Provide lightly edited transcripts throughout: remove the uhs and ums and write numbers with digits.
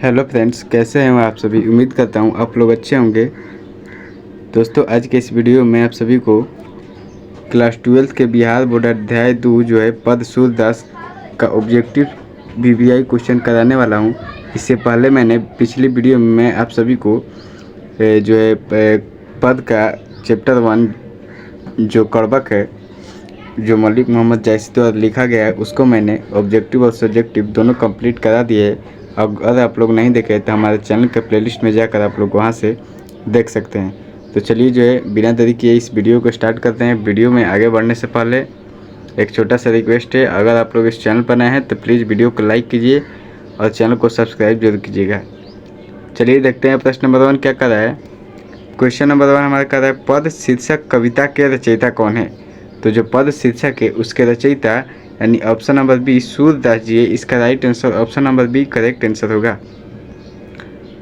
Hello friends, कैसे हैं आप सभी। उम्मीद करता हूं आप लोग अच्छे होंगे। दोस्तों, आज के इस वीडियो में आप सभी को क्लास 12 के बिहार बोर्ड अध्याय 2 जो है पद सूरदास का ऑब्जेक्टिव वीवीआई क्वेश्चन कराने वाला हूं। इससे पहले मैंने पिछली वीडियो में आप सभी को जो है पद का चैप्टर 1 जो कड़बक है, जो मलिक मोहम्मद जायसी द्वारा लिखा गया है, उसको मैंने ऑब्जेक्टिव और सब्जेक्टिव दोनों कंप्लीट करा दिए है। अगर आप लोग नहीं देखे तो हमारे चैनल के प्लेलिस्ट में जाकर आप लोग वहां से देख सकते हैं। तो चलिए जो है बिना देरी किए इस वीडियो को स्टार्ट करते हैं। वीडियो में आगे बढ़ने से पहले एक छोटा सा रिक्वेस्ट है, अगर आप लोग इस चैनल पर नए हैं तो प्लीज़ वीडियो को लाइक कीजिए और चैनल को सब्सक्राइब जरूर कीजिएगा। चलिए देखते हैं प्रश्न नंबर 1 क्या कर रहा है। क्वेश्चन नंबर 1 हमारा कर रहा है पद शीर्षक कविता के रचयिता कौन है। तो जो पद शीर्षक है उसके रचयिता यानी option number B Surdas ji है। इसका right answer option number B correct answer होगा।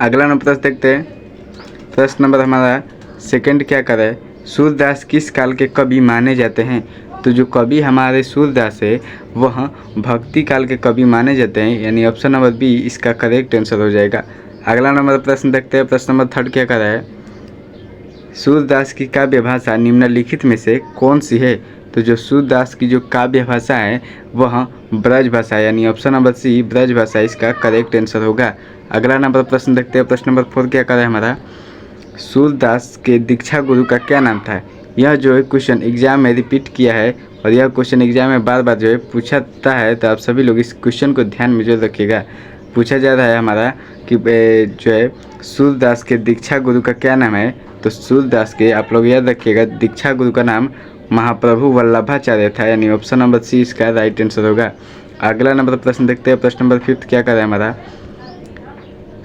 अगला नंबर प्रश्न देखते हैं। प्रश्न नंबर हमारा सेकंड क्या कर रहा है, सूरदास किस काल के कवि माने जाते हैं। तो जो कवि हमारे सूरदास है वह भक्ति काल के कवि माने जाते हैं, यानी ऑप्शन नंबर बी इसका करेक्ट आंसर हो जाएगा। अगला नंबर प्रश्न देखते हैं। प्रश्न नंबर 3 क्या कर रहा है, सूरदास की काव्य भाषा निम्नलिखित में से कौन सी है। तो जो सूरदास की जो काव्य भाषा है वह ब्रज भाषा है, यानी ऑप्शन नंबर सी ब्रज भाषा इसका करेक्ट आंसर होगा। अगला नंबर प्रश्न देखते हैं। प्रश्न नंबर 4 क्या कर रहा है हमारा, सूरदास के दीक्षा गुरु का क्या नाम था। यह जो है क्वेश्चन एग्जाम में रिपीट किया है और यह क्वेश्चन एग्जाम में बार बार जो है पूछाता है, तो आप सभी लोग इस क्वेश्चन को ध्यान में जरूर रखिएगा। पूछा जा रहा है हमारा कि जो है सूरदास के दीक्षा गुरु का क्या नाम है। तो सूरदास के आप लोग याद रखिएगा दीक्षा गुरु का नाम महाप्रभु वल्लभाचार्य था, यानी ऑप्शन नंबर सी इसका राइट आंसर होगा। अगला नंबर प्रश्न देखते हैं। प्रश्न नंबर 5 क्या कर रहा है हमारा,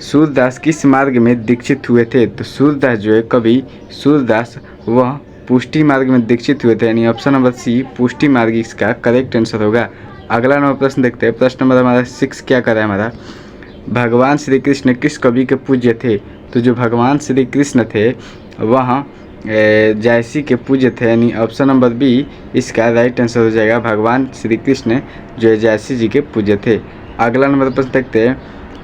सूरदास किस मार्ग में दीक्षित हुए थे। तो सूरदास जो है कवि सूरदास वह पुष्टि मार्ग में दीक्षित हुए थे, यानी ऑप्शन नंबर सी पुष्टि मार्ग इसका करेक्ट आंसर होगा। अगला नंबर प्रश्न देखते हैं। प्रश्न नंबर हमारा 6 क्या कर रहा है हमारा, भगवान श्री कृष्ण किस कवि के पूज्य थे। तो जो भगवान श्री कृष्ण थे वह जायसी के पूज्य थे, यानी ऑप्शन नंबर बी इसका राइट आंसर हो जाएगा। भगवान श्री कृष्ण जो है जायसी जी के पूज्य थे। अगला नंबर प्रश्न देखते हैं।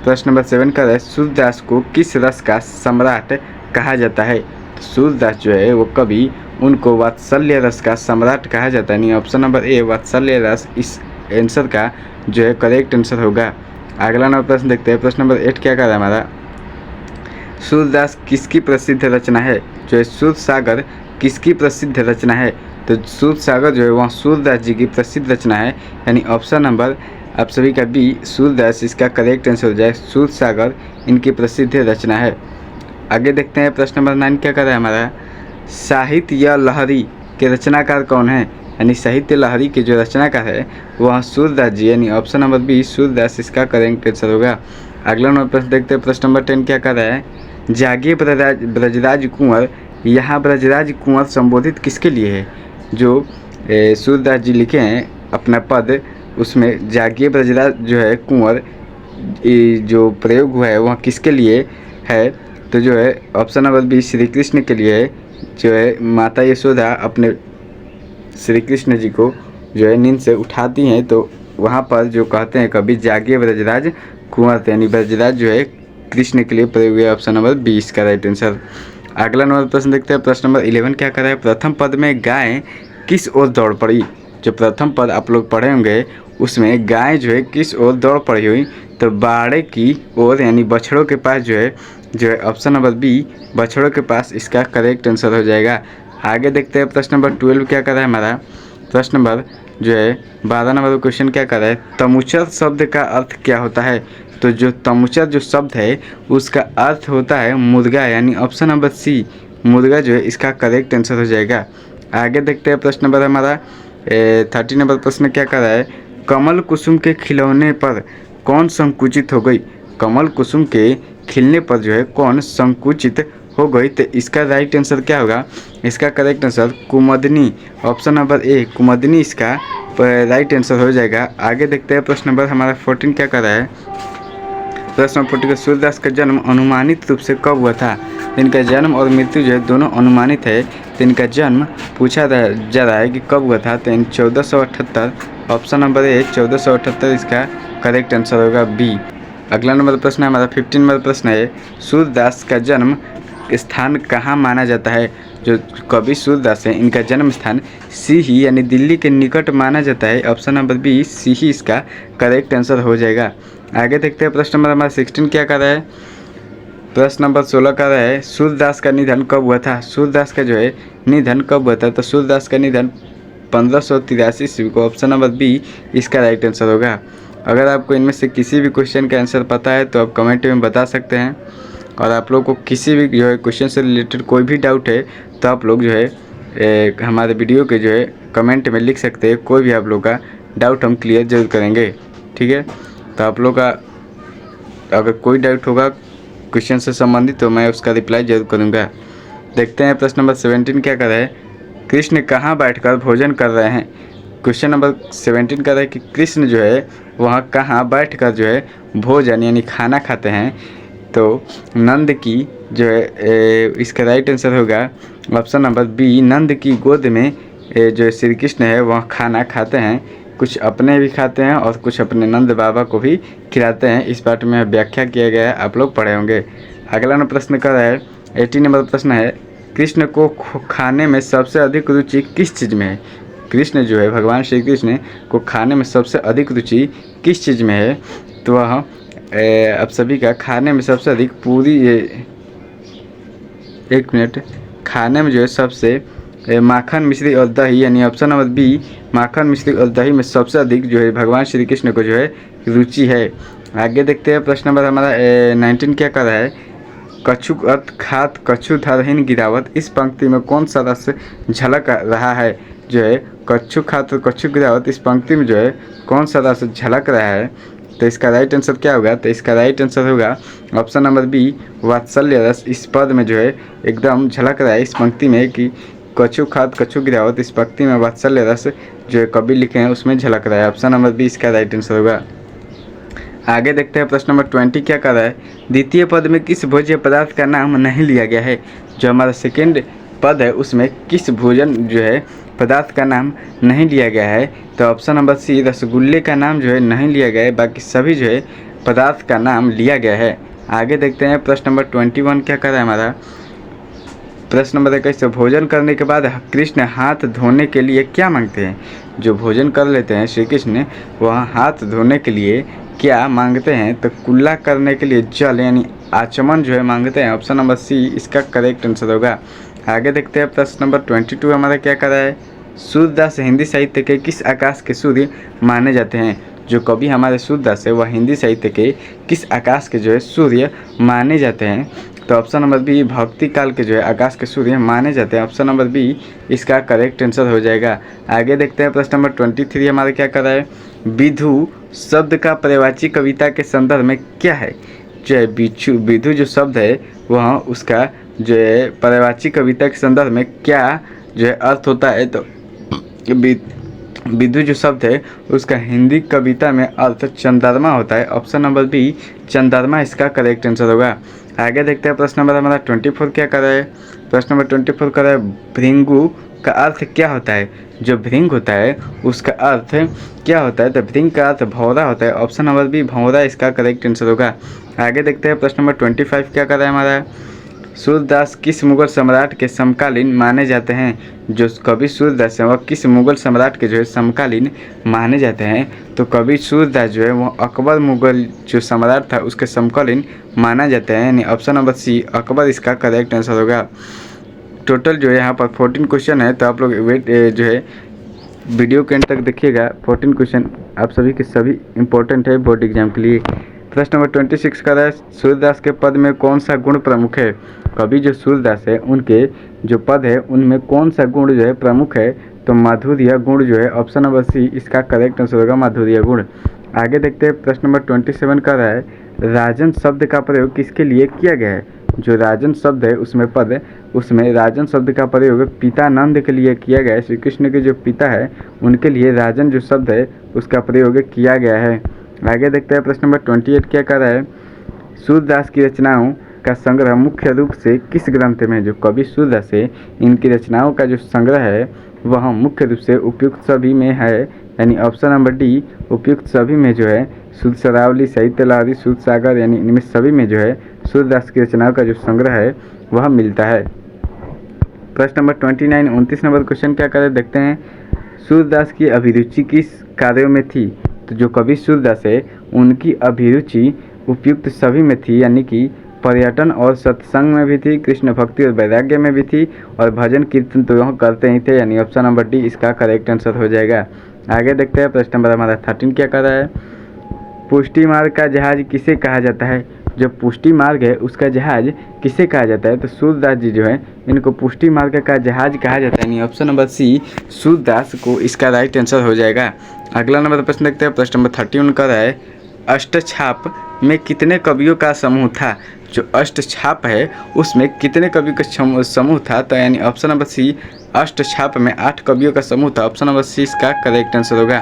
प्रश्न नंबर 7 का है, सूरदास को किस रस का सम्राट कहा जाता है। तो सूरदास जो है वो कवि उनको वात्सल्य रस का सम्राट कहा जाता है, यानी ऑप्शन नंबर ए वात्सल्य रस इस आंसर का जो है करेक्ट आंसर होगा। अगला नंबर प्रश्न देखते हैं। प्रश्न नंबर 8 क्या कर रहा है हमारा, सूरदास किसकी प्रसिद्ध रचना है। जो है सूर सागर किसकी प्रसिद्ध रचना है। तो सूर सागर जो है वह सूरदास जी की प्रसिद्ध रचना है, यानी ऑप्शन नंबर आप सभी का बी सूरदास इसका करेक्ट आंसर हो जाए। सूर सागर इनकी प्रसिद्ध रचना है। आगे देखते हैं। प्रश्न नंबर 9 क्या कर रहा है हमारा, साहित्य लहरी के रचनाकार कौन है। यानी साहित्य लहरी के जो रचनाकार है वह सूरदास जी, यानी ऑप्शन नंबर बी सूरदास इसका करेक्ट आंसर होगा। अगला नंबर प्रश्न देखते हैं। प्रश्न नंबर 10 क्या कर रहा है, जागिए ब्रजराज कुंवर, यहाँ ब्रजराज कुंवर संबोधित किसके लिए है। जो सूरदास जी लिखे हैं अपना पद, उसमें जागिए ब्रजराज जो है कुंवर जो प्रयोग हुआ है वह किसके लिए है। तो जो है option number B Shri Krishna के लिए है। जो है माता यशोदा अपने श्री कृष्ण जी को जो है नींद से उठाती हैं, तो वहाँ पर जो कहते हैं कभी जागिए ब्रजराज कुंवर, यानी ब्रजराज जो है कृष्ण के लिए प्रयोग हुआ। ऑप्शन नंबर 20 का राइट आंसर। अगला नंबर प्रश्न देखते हैं। प्रश्न नंबर 11 क्या कर रहा है, प्रथम पद में गाय किस ओर दौड़ पड़ी। जो प्रथम पद आप लोग पढ़े होंगे उसमें गाय जो है किस ओर दौड़ पड़ी हुई। तो बाड़े की ओर, यानी बछड़ों के पास जो है ऑप्शन नंबर बी बछड़ों के पास इसका करेक्ट आंसर हो जाएगा। आगे देखते हैं। प्रश्न नंबर 12 क्या कर रहा है हमारा, प्रश्न नंबर जो है 12 नंबर क्वेश्चन क्या कर रहा है, तमुचर शब्द का अर्थ क्या होता है। तो जो तमुचर जो शब्द है उसका अर्थ होता है मुर्गा, यानी ऑप्शन नंबर सी मुर्गा जो है इसका करेक्ट आंसर हो जाएगा। आगे देखते हैं। प्रश्न नंबर हमारा 30 नंबर प्रश्न क्या कर रहा है, कमल कुसुम के खिलौने पर कौन संकुचित हो गई। कमल कुसुम के खिलने पर जो है कौन संकुचित हो गई। तो इसका राइट आंसर क्या होगा, इसका करेक्ट आंसर कुमुदनी, ऑप्शन नंबर ए कुमुदनी इसका राइट आंसर हो जाएगा। आगे देखते हैं। प्रश्न नंबर हमारा 14 क्या कर रहा है, प्रश्न नंबर 14 सूरदास का जन्म अनुमानित रूप से कब हुआ था। इनका जन्म और मृत्यु जो है दोनों अनुमानित है। तो इनका जन्म पूछा जा रहा है कि कब हुआ था। तो 1478, ऑप्शन नंबर ए 1478 इसका करेक्ट आंसर होगा बी। अगला नंबर प्रश्न है हमारा 15 नंबर प्रश्न है, सूरदास का जन्म स्थान कहाँ माना जाता है। जो कवि सूरदास है इनका जन्म स्थान सीही यानी दिल्ली के निकट माना जाता है। ऑप्शन नंबर बी सीही इसका करेक्ट आंसर हो जाएगा। आगे देखते हैं प्रश्न नंबर हमारा 16 क्या कर रहा है। प्रश्न नंबर 16 कर रहा है, सूरदास का निधन कब हुआ था। सूरदास का जो है निधन कब हुआ था, तो सूरदास का निधन 1583 ईस्वी को। ऑप्शन नंबर बी इसका राइट आंसर होगा। अगर आपको इनमें से किसी भी क्वेश्चन का आंसर पता है तो आप कमेंट में बता सकते हैं, और आप लोग को किसी भी जो है क्वेश्चन से रिलेटेड कोई भी डाउट है तो आप लोग जो है हमारे वीडियो के जो है कमेंट में लिख सकते हैं। कोई भी आप लोग का डाउट हम क्लियर जरूर करेंगे, ठीक है। तो आप लोग का अगर कोई डाउट होगा क्वेश्चन से संबंधित तो मैं उसका रिप्लाई जरूर करूँगा। देखते हैं प्रश्न नंबर 17 क्या कर रहा है, कृष्ण कहाँ बैठकर भोजन कर रहे हैं। क्वेश्चन नंबर 17 कर रहा है कि कृष्ण जो है वहाँ कहाँ बैठकर जो है भोजन यानी खाना खाते हैं। तो नंद की जो है इसका राइट आंसर होगा ऑप्शन नंबर बी, नंद की गोद में जो श्री कृष्ण है वहाँ खाना खाते हैं। कुछ अपने भी खाते हैं और कुछ अपने नंद बाबा को भी खिलाते हैं। इस पाठ में व्याख्या किया गया है, आप लोग पढ़े होंगे। अगला नंबर प्रश्न कर रहा है 18 नंबर प्रश्न है, कृष्ण को खाने में सबसे अधिक रुचि किस चीज़ में है। कृष्ण जो है भगवान श्री कृष्ण को खाने में सबसे अधिक रुचि किस चीज़ में है। तो वह आप सभी का खाने में सबसे अधिक पूरी एक मिनट खाने में जो है सबसे माखन मिश्री और दही यानी ऑप्शन नंबर बी माखन मिश्री और दही में सबसे अधिक जो है भगवान श्री कृष्ण को जो है रुचि है। आगे देखते हैं प्रश्न नंबर हमारा 19 क्या कर रहा है, कछु अर्थ खात कछु धरहीन गिरावत, इस पंक्ति में कौन सा रस झलक रहा है। जो है कछु खात और कछु गिरावत इस पंक्ति में जो है कौन सा रस झलक रहा है। तो इसका राइट आंसर क्या होगा, तो इसका राइट आंसर होगा ऑप्शन नंबर बी वात्सल्य रस। इस पद में जो है एकदम झलक रहा है इस पंक्ति में कि कछु खात कछु गिरावत, इस पंक्ति में वात्सल्य रस जो है कवि लिखे हैं उसमें झलक रहा है। ऑप्शन नंबर बी इसका राइट आंसर होगा। आगे देखते हैं प्रश्न नंबर 20 क्या कर रहा है, द्वितीय पद में किस भोज्य पदार्थ का नाम नहीं लिया गया है। जो हमारा सेकेंड पद है उसमें किस भोजन जो है पदार्थ का नाम नहीं लिया गया है। तो ऑप्शन नंबर सी रसगुल्ले का नाम जो है नहीं लिया गया है, बाकी सभी जो है पदार्थ का नाम लिया गया है। आगे देखते हैं प्रश्न नंबर 21 क्या कर रहा है हमारा। प्रश्न नंबर 21, भोजन करने के बाद कृष्ण हाथ धोने के लिए क्या मांगते हैं। जो भोजन कर लेते हैं श्री कृष्ण वह हाथ धोने के लिए क्या मांगते हैं। तो कुल्ला करने के लिए जल यानी आचमन जो है मांगते हैं। ऑप्शन नंबर सी इसका करेक्ट आंसर होगा। आगे देखते हैं प्रश्न नंबर 22 हमारा क्या कर रहा है, सूरदास हिंदी साहित्य के किस आकाश के सूर्य माने जाते हैं। जो कवि हमारे सूरदास है वह हिंदी साहित्य के किस आकाश के जो है सूर्य माने जाते हैं। तो ऑप्शन नंबर बी भक्ति काल के जो है आकाश के सूर्य माने जाते हैं। ऑप्शन नंबर बी इसका करेक्ट आंसर हो जाएगा। आगे देखते हैं प्रश्न नंबर 23 हमारा क्या कर रहा है, विधु शब्द का पर्यायवाची कविता के संदर्भ में क्या है। जो है विधु जो शब्द है वह उसका जो है पर्यायवाची कविता के संदर्भ में क्या जो है अर्थ होता है। तो विधु जो शब्द है उसका हिंदी कविता में अर्थ चंद्रमा होता है। ऑप्शन नंबर बी चंद्रमा इसका करेक्ट आंसर होगा। आगे देखते हैं प्रश्न नंबर हमारा 24 क्या कर रहा है। प्रश्न नंबर 24 कर रहा है, भृंगु का अर्थ क्या होता है। जो भृंग होता है उसका अर्थ क्या होता है। तो भृंग का अर्थ भौरा होता है। ऑप्शन नंबर बी भौरा इसका करेक्ट आंसर होगा। आगे देखते हैं प्रश्न नंबर 25 क्या कर रहा है हमारा, सूरदास किस मुगल सम्राट के समकालीन माने जाते हैं। जो कवि सूरदास है वह किस मुगल सम्राट के जो है समकालीन माने जाते हैं। तो कवि सूरदास जो है वह अकबर मुगल जो सम्राट था उसके समकालीन माना जाता है, यानी ऑप्शन नंबर सी अकबर इसका करेक्ट आंसर होगा। टोटल जो है यहाँ पर 14 क्वेश्चन है, तो आप लोग वेट जो है वीडियो के एंड तक देखिएगा। 14 क्वेश्चन आप सभी के सभी इंपॉर्टेंट है बोर्ड एग्जाम के लिए। प्रश्न नंबर 26 का है, सूरदास के पद में कौन सा गुण प्रमुख है। कवि जो सूरदास है उनके जो पद है उनमें कौन सा गुण जो है प्रमुख है। तो माधुर्य गुण जो है ऑप्शन नंबर सी इसका करेक्ट आंसर होगा, माधुर्य गुण। आगे देखते हैं प्रश्न नंबर 27 का है, राजन शब्द का प्रयोग किसके लिए किया गया है। जो राजन शब्द है उसमें पद है उसमें राजन शब्द का प्रयोग पिता नंद के लिए किया गया है। श्री कृष्ण के जो पिता है उनके लिए राजन जो शब्द है उसका प्रयोग किया गया है। आगे देखते हैं प्रश्न नंबर 28 क्या कर रहा है, सूरदास की रचनाओं का संग्रह मुख्य रूप से किस ग्रंथ में है। जो कवि सूरदास है इनकी रचनाओं का जो संग्रह है वह मुख्य रूप से उपयुक्त सभी में है, यानी ऑप्शन नंबर डी उपयुक्त सभी में जो है शुद्ध शरावली, साहित्य लहरी, शुद्ध सागर, यानी इनमें सभी में जो है सूरदास की रचनाओं का जो संग्रह है वह मिलता है। प्रश्न नंबर 29 29 नंबर क्वेश्चन क्या करे देखते हैं। सूरदास की अभिरुचि किस कार्यों में थी? तो जो कवि सूरदास है उनकी अभिरुचि उपयुक्त सभी में थी, यानी कि पर्यटन और सत्संग में भी थी, कृष्ण भक्ति और वैराग्य में भी थी, और भजन कीर्तन तो वह करते ही थे, यानी ऑप्शन नंबर डी इसका करेक्ट आंसर हो जाएगा। आगे देखते हैं प्रश्न नंबर हमारा 13 क्या कर रहा है। पुष्टि मार्ग का जहाज किसे कहा जाता है? जो पुष्टि मार्ग है उसका जहाज किसे कहा जाता है? तो सूरदास जी जो है इनको पुष्टि मार्ग का जहाज कहा जाता है, यानी ऑप्शन नंबर सी सूरदास को इसका राइट आंसर हो जाएगा। अगला नंबर प्रश्न देखते हैं। प्रश्न नंबर 31 का है अष्टछाप में कितने कवियों का समूह था? जो अष्टछाप है उसमें कितने कवियों का समूह था? तो यानी ऑप्शन नंबर सी अष्टछाप में 8 कवियों का समूह था। ऑप्शन नंबर सी इसका करेक्ट आंसर होगा।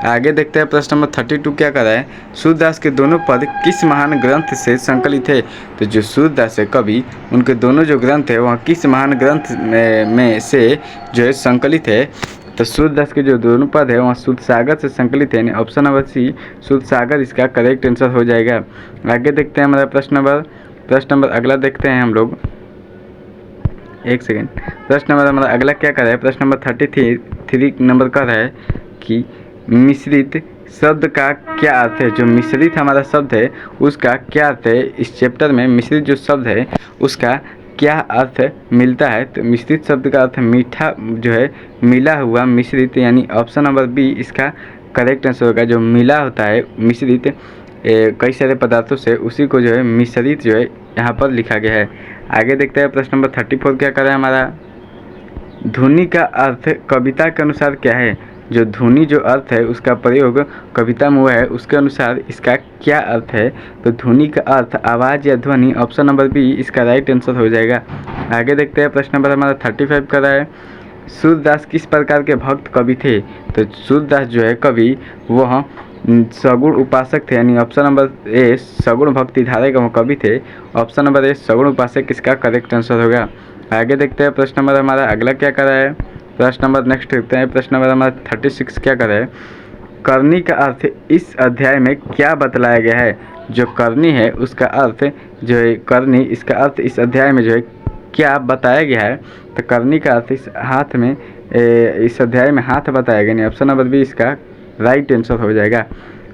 आगे देखते हैं प्रश्न नंबर 32 क्या कर रहा है। सूरदास के दोनों पद किस महान ग्रंथ से संकलित है? तो जो सूरदास है कवि उनके दोनों जो ग्रंथ है वह किस महान ग्रंथ में से जो है संकलित है? तो सूरदास के जो दोनों पद है वह शुद्ध सागर से संकलित है, ऑप्शन नंबर सी शुद्ध सागर इसका करेक्ट आंसर हो जाएगा। आगे देखते हैं हमारा प्रश्न नंबर अगला देखते हैं हम लोग, एक सेकेंड। प्रश्न नंबर हमारा अगला क्या कर रहा है। प्रश्न नंबर 33 नंबर का है कि मिश्रित शब्द का क्या अर्थ है? जो मिश्रित हमारा शब्द है उसका क्या अर्थ है? इस चैप्टर में मिश्रित जो शब्द है उसका क्या अर्थ मिलता है? तो मिश्रित शब्द का अर्थ मीठा जो है मिला हुआ मिश्रित, यानी ऑप्शन नंबर बी इसका करेक्ट आंसर होगा। जो मिला होता है मिश्रित कई सारे पदार्थों से उसी को जो है मिश्रित जो है यहाँ पर लिखा गया है। आगे देखते हैं प्रश्न नंबर 34 क्या कर रहा है हमारा। ध्वनि का अर्थ कविता के अनुसार क्या है? जो ध्वनि जो अर्थ है उसका प्रयोग कविता में हुआ है उसके अनुसार इसका क्या अर्थ है? तो ध्वनि का अर्थ आवाज़ या ध्वनि, ऑप्शन नंबर बी इसका राइट आंसर हो जाएगा। आगे देखते हैं प्रश्न नंबर हमारा 35 कर रहा है। सूरदास किस प्रकार के भक्त कवि थे? तो सूरदास जो है कवि वह सगुण उपासक थे, यानी ऑप्शन नंबर ए सगुण भक्ति धारे का कवि थे। ऑप्शन नंबर ए सगुण उपासक इसका करेक्ट आंसर होगा। आगे देखते हैं प्रश्न नंबर हमारा अगला क्या कर रहा है। प्रश्न नंबर नेक्स्ट देखते हैं। प्रश्न नंबर हमारा 36 क्या कर रहा है। करनी का अर्थ इस अध्याय में क्या बतलाया गया है? जो करनी है उसका अर्थ जो है करनी, इसका अर्थ इस अध्याय में जो है क्या बताया गया है? तो करनी का अर्थ इस हाथ में इस अध्याय में हाथ बताया गया, नहीं ऑप्शन नंबर बी इसका राइट आंसर हो जाएगा।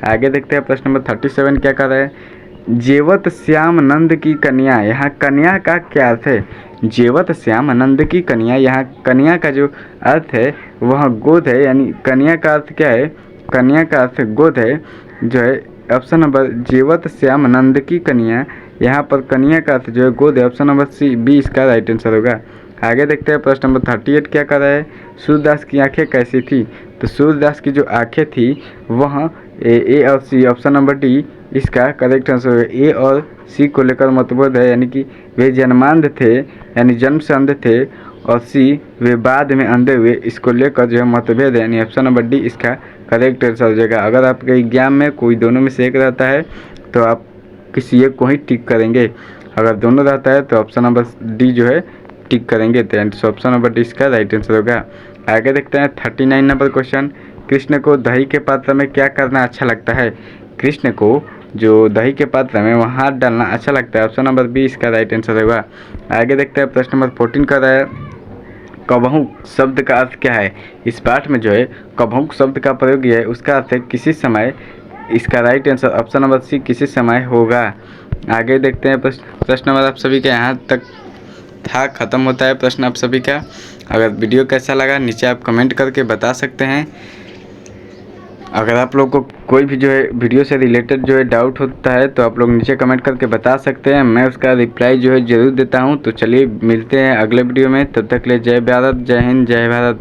आगे देखते हैं प्रश्न नंबर 37 क्या कर रहा है। जेवत श्याम नंद की कन्या, यहाँ कन्या का क्या अर्थ है? जेवत श्याम नंद की कन्या, यहाँ कन्या का जो अर्थ है वह गोद है, यानी कन्या का अर्थ क्या है? कन्या का अर्थ गोद है जो है ऑप्शन नंबर जेवत श्याम नंद की कन्या, यहाँ पर कन्या का अर्थ जो है गोद है, ऑप्शन नंबर सी बी इसका राइट आंसर होगा। आगे देखते हैं प्रश्न नंबर 38 क्या कर रहा है। सूरदास की आंखें कैसी थी? तो सूरदास की जो आंखें थी वह ए और सी, ऑप्शन नंबर डी इसका करेक्ट आंसर है। ए और सी को लेकर मतभेद है, यानी कि वे जन्मांध थे यानी जन्म से अंधे थे, और सी वे बाद में अंधे हुए, इसको लेकर जो है मतभेद है, यानी ऑप्शन नंबर डी इसका करेक्ट आंसर हो जाएगा। अगर आपके एग्जाम में कोई दोनों में से एक रहता है तो आप किसी एक को ही टिक करेंगे, अगर दोनों रहता है तो ऑप्शन नंबर डी जो है टिक करेंगे, तो ऑप्शन नंबर डी इसका राइट आंसर होगा। आगे देखते हैं 39 नंबर क्वेश्चन। कृष्ण को दही के पात्र में क्या करना अच्छा लगता है? कृष्ण को जो दही के पात्र में वहाँ हाथ डालना अच्छा लगता है, ऑप्शन नंबर बी इसका राइट आंसर होगा। आगे देखते हैं प्रश्न नंबर 14 का है कबहू शब्द का अर्थ क्या है? इस पाठ में जो है कबहू शब्द का प्रयोग किया है उसका अर्थ है किसी समय, इसका right answer option number C किसी समय होगा। आगे देखते हैं प्रश्न नंबर आप सभी का यहाँ तक था, ख़त्म होता है प्रश्न आप सभी का। अगर वीडियो कैसा लगा नीचे आप कमेंट करके बता सकते हैं। अगर आप लोग को कोई भी जो है वीडियो से रिलेटेड जो है डाउट होता है तो आप लोग नीचे कमेंट करके बता सकते हैं, मैं उसका रिप्लाई जो है ज़रूर देता हूं। तो चलिए मिलते हैं अगले वीडियो में, तब तक के लिए जय भारत, जय हिंद, जय भारत।